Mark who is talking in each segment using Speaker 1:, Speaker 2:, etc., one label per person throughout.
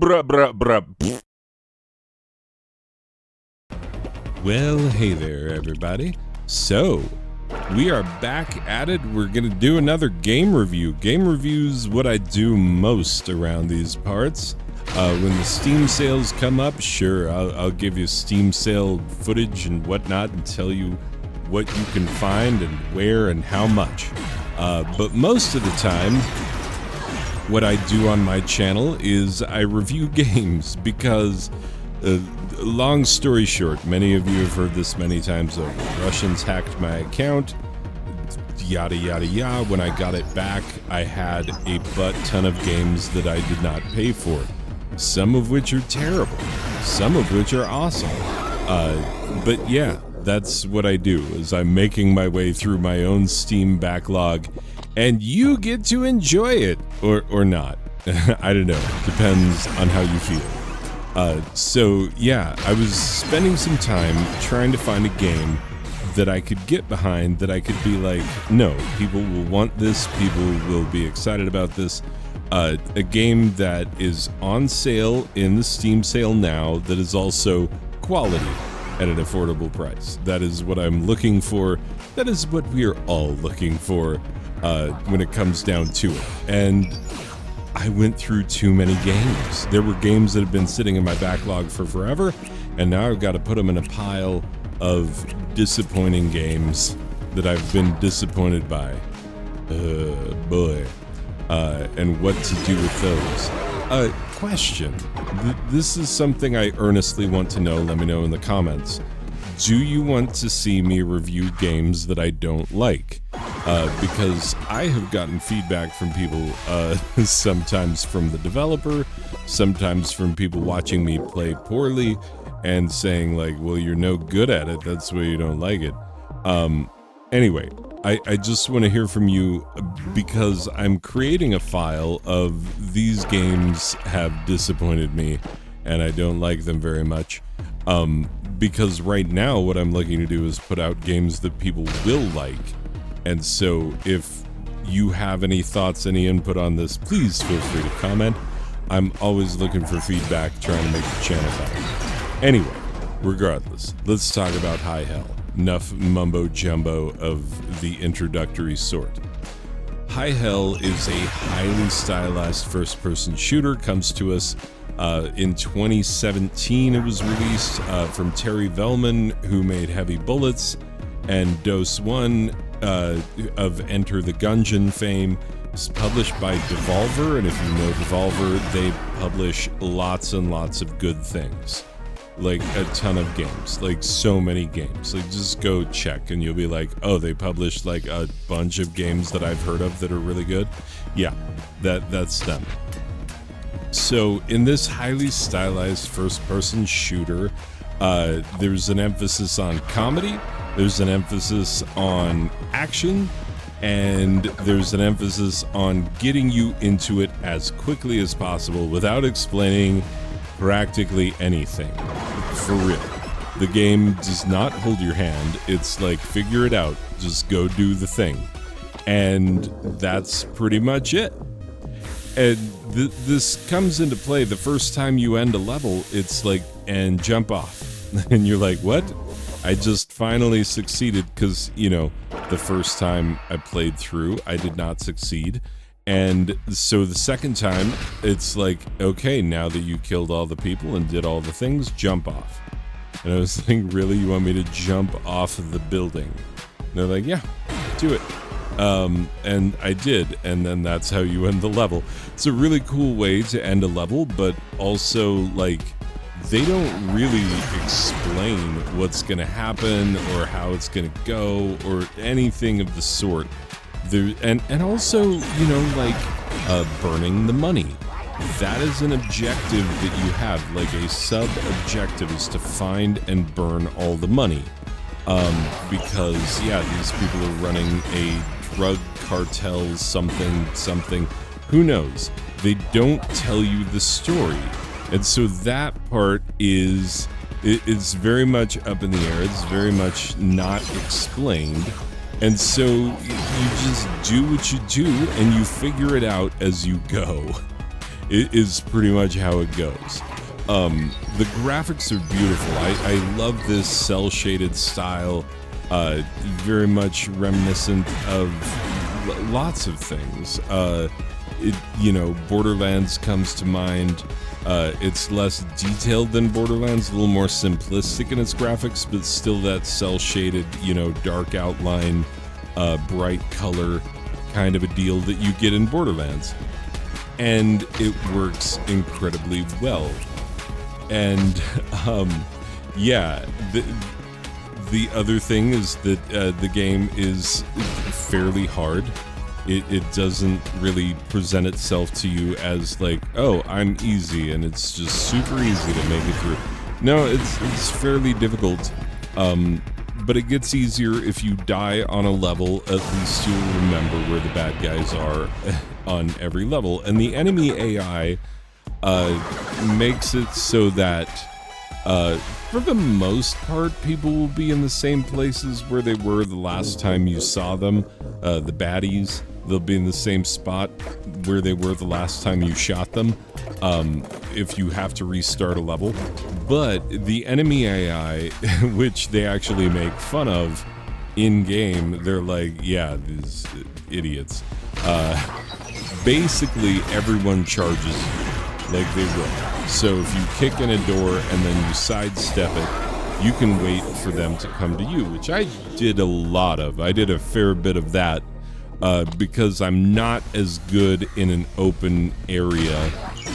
Speaker 1: Bruh, bruh, bruh. Well, hey there, everybody. So, we are back at it. We're going to do another game review. Game reviews what I do most around these parts. When the Steam sales come up, sure, I'll give you Steam sale footage and whatnot and tell you what you can find and where and how much. But most of the time, what I do on my channel is I review games because, long story short, many of you have heard this many times over. Russians hacked my account, yada yada yada. When I got it back, I had a butt ton of games that I did not pay for. Some of which are terrible, some of which are awesome. But yeah, that's what I do, is I'm making my way through my own Steam backlog, and you get to enjoy it, or not. I don't know, depends on how you feel. So yeah, I was spending some time trying to find a game that I could get behind, that I could be like, no, people will want this, people will be excited about this. A game that is on sale in the Steam sale now, that is also quality at an affordable price. That is what I'm looking for. That is what we are all looking for when it comes down to it. And I went through too many games. There were games that have been sitting in my backlog for forever, and now I've got to put them in a pile of disappointing games that I've been disappointed by. Boy. And what to do with those. Question. This is something I earnestly want to know. Let me know in the comments. Do you want to see me review games that I don't like? Because I have gotten feedback from people, sometimes from the developer, sometimes from people watching me play poorly, and saying like, well, you're no good at it, that's why you don't like it. Anyway, I just want to hear from you, because I'm creating a file of these games have disappointed me and I don't like them very much. Because right now what I'm looking to do is put out games that people will like. And so if you have any thoughts, any input on this, please feel free to comment. I'm always looking for feedback, trying to make the channel better. Anyway, regardless, let's talk about High Hell. Enough mumbo jumbo of the introductory sort. High Hell is a highly stylized first-person shooter. Comes to us in 2017. It was released from Terry Velman, who made Heavy Bullets, and Dose 1 of Enter the Gungeon fame. It's published by Devolver, and if you know Devolver, they publish lots and lots of good things. Like a ton of games, like so many games. Like just go check and you'll be like, oh, they published like a bunch of games that I've heard of that are really good. Yeah, that's them. So in this highly stylized first-person shooter, there's an emphasis on comedy, there's an emphasis on action, and there's an emphasis on getting you into it as quickly as possible without explaining practically anything. For real. The game does not hold your hand. It's like, figure it out. Just go do the thing. And that's pretty much it. And this comes into play the first time you end a level. It's like, and jump off. And you're like, what? I just finally succeeded, because, you know, the first time I played through, I did not succeed. And so the second time, it's like, okay, now that you killed all the people and did all the things, jump off. And I was like, really? You want me to jump off of the building? And they're like, yeah, do it. And I did, and then that's how you end the level. It's a really cool way to end a level, but also, like, they don't really explain what's going to happen or how it's going to go or anything of the sort. There, and also, you know, like, burning the money. That is an objective that you have. Like, a sub-objective is to find and burn all the money. Because, yeah, these people are running a drug cartel, something. Who knows? They don't tell you the story. And so that part is, it's very much up in the air. It's very much not explained. And so you just do what you do and you figure it out as you go. It is pretty much how it goes. The graphics are beautiful. I love this cel-shaded style, very much reminiscent of lots of things. Borderlands comes to mind. It's less detailed than Borderlands, a little more simplistic in its graphics, but still that cel-shaded, dark outline, bright color kind of a deal that you get in Borderlands. And it works incredibly well. And the other thing is that the game is fairly hard. It doesn't really present itself to you as like, oh, I'm easy and it's just super easy to make it through. No, it's fairly difficult, but it gets easier if you die on a level. At least you'll remember where the bad guys are on every level. And the enemy AI makes it so that for the most part, people will be in the same places where they were the last time you saw them. The baddies, they'll be in the same spot where they were the last time you shot them, if you have to restart a level. But the enemy AI, which they actually make fun of in-game, they're like, yeah, these idiots. Basically, everyone charges you. Like they will. So if you kick in a door and then you sidestep it, you can wait for them to come to you, which I did a lot of. I did a fair bit of that because I'm not as good in an open area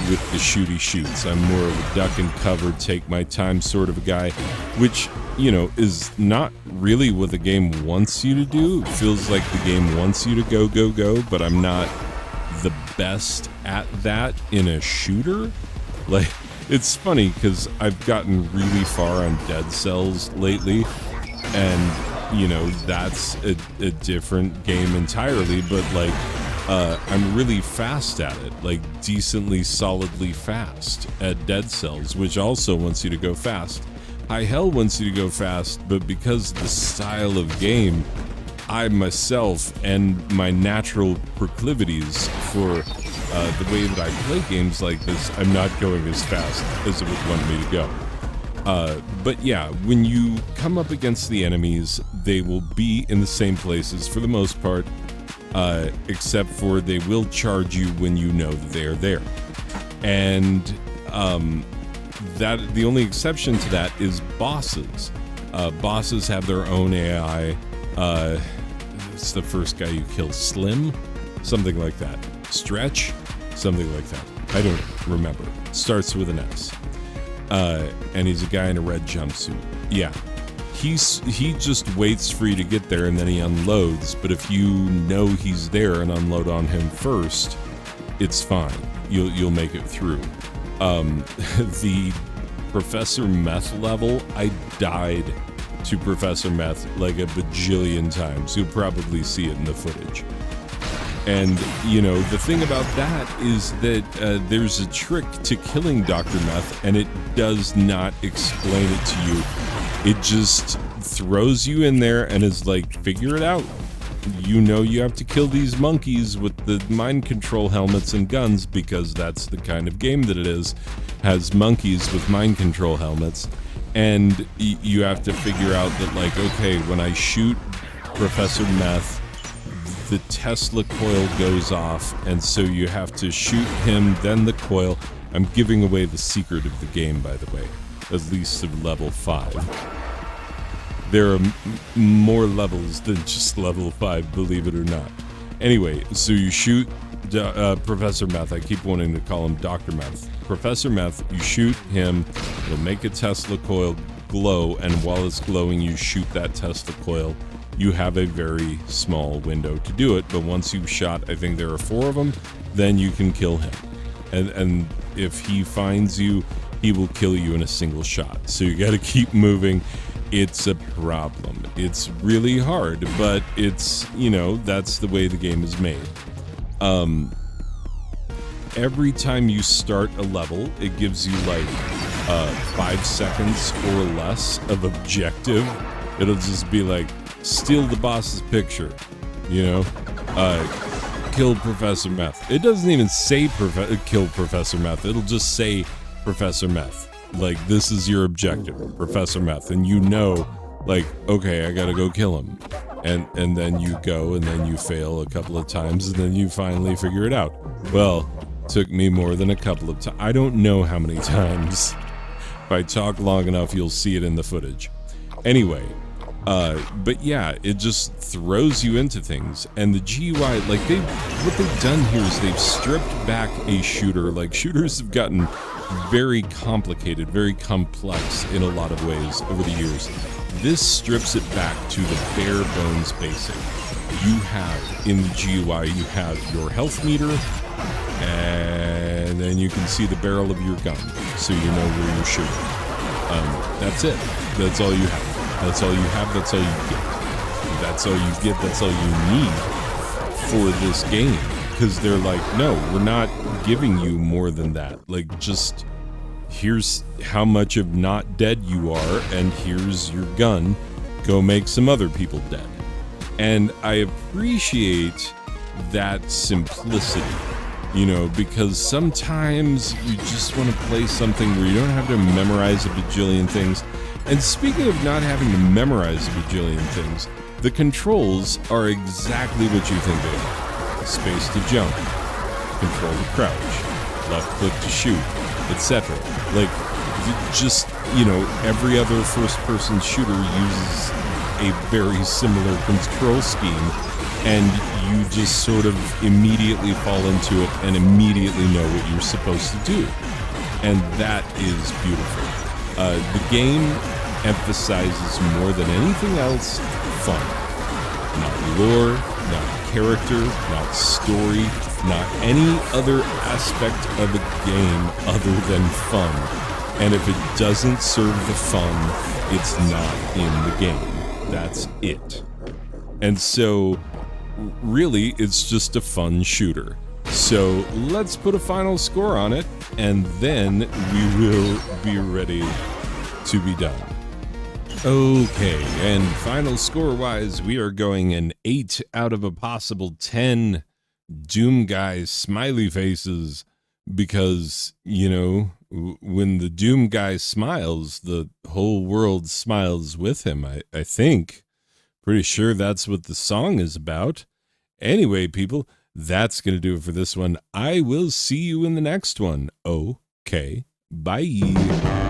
Speaker 1: with the shooty shoots. I'm more of a duck and cover, take my time sort of a guy, which, is not really what the game wants you to do. It feels like the game wants you to go, go, go, but I'm not the best at that in a shooter. Like, it's funny because I've gotten really far on Dead Cells lately, and that's a different game entirely, but like I'm really fast at it, like decently solidly fast at Dead Cells, which also wants you to go fast. High Hell wants you to go fast, but because the style of game, I myself and my natural proclivities for the way that I play games like this, I'm not going as fast as it would want me to go. But yeah, when you come up against the enemies, they will be in the same places for the most part, except for they will charge you when you know that they are there. And that the only exception to that is bosses. Bosses have their own AI. It's the first guy you kill, Slim, something like that. Stretch, something like that. I don't remember. Starts with an S. And he's a guy in a red jumpsuit. Yeah, he just waits for you to get there and then he unloads. But if you know he's there and unload on him first, it's fine. You'll make it through. The Professor Meth level, I died to Professor Meth like a bajillion times. You'll probably see it in the footage. And, the thing about that is that there's a trick to killing Dr. Meth, and it does not explain it to you. It just throws you in there and is like, figure it out. You have to kill these monkeys with the mind control helmets and guns, because that's the kind of game that it is. Has monkeys with mind control helmets. And you have to figure out that, like, okay, when I shoot Professor Meth, the Tesla coil goes off, and so you have to shoot him, then the coil. I'm giving away the secret of the game, by the way, at least of level 5. There are more levels than just level 5, believe it or not. Anyway, so you shoot Professor Meth. I keep wanting to call him Dr. Meth. Professor Meth, you shoot him, it'll make a Tesla coil glow, and while it's glowing, you shoot that Tesla coil. You have a very small window to do it, but once you've shot, I think there are 4 of them, then you can kill him. And if he finds you, he will kill you in a single shot. So you got to keep moving. It's a problem. It's really hard, but it's, that's the way the game is made. Every time you start a level, it gives you like 5 seconds or less of objective. It'll just be like, steal the boss's picture, kill Professor Meth. It doesn't even say kill Professor Meth. It'll just say Professor Meth. Like, this is your objective, Professor Meth. And you know, like, okay, I gotta go kill him. And then you go, and then you fail a couple of times, and then you finally figure it out. Well, took me more than a couple of times. I don't know how many times. If I talk long enough, you'll see it in the footage. Anyway, but yeah, it just throws you into things. And the GUI, like, what they've done here is they've stripped back a shooter. Like, shooters have gotten very complicated, very complex in a lot of ways over the years. This strips it back to the bare bones basic. You have, in the GUI, you have your health meter, and then you can see the barrel of your gun, so you know where you're shooting. That's it. That's all you have. That's all you have. That's all you get. That's all you get. That's all you need for this game. Because they're like, no, we're not giving you more than that. Like, just here's how much of not dead you are, and here's your gun. Go make some other people dead. And I appreciate that simplicity, you know, because sometimes you just want to play something where you don't have to memorize a bajillion things. And speaking of not having to memorize a bajillion things, the controls are exactly what you think they are. Space to jump, control to crouch, left click to shoot, etc. Like, just, you know, every other first-person shooter uses a very similar control scheme, and you just sort of immediately fall into it and immediately know what you're supposed to do. And that is beautiful. The game emphasizes more than anything else fun. Not lore, not character, not story, not any other aspect of the game other than fun. And if it doesn't serve the fun, it's not in the game. That's it. And so, really, it's just a fun shooter. So let's put a final score on it, and then we will be ready to be done. Okay, and final score-wise, we are going an 8 out of a possible 10 Doom Guy smiley faces, because, you know, when the Doom Guy smiles, the whole world smiles with him, I think. Pretty sure that's what the song is about. Anyway, people, that's going to do it for this one. I will see you in the next one. Okay, bye.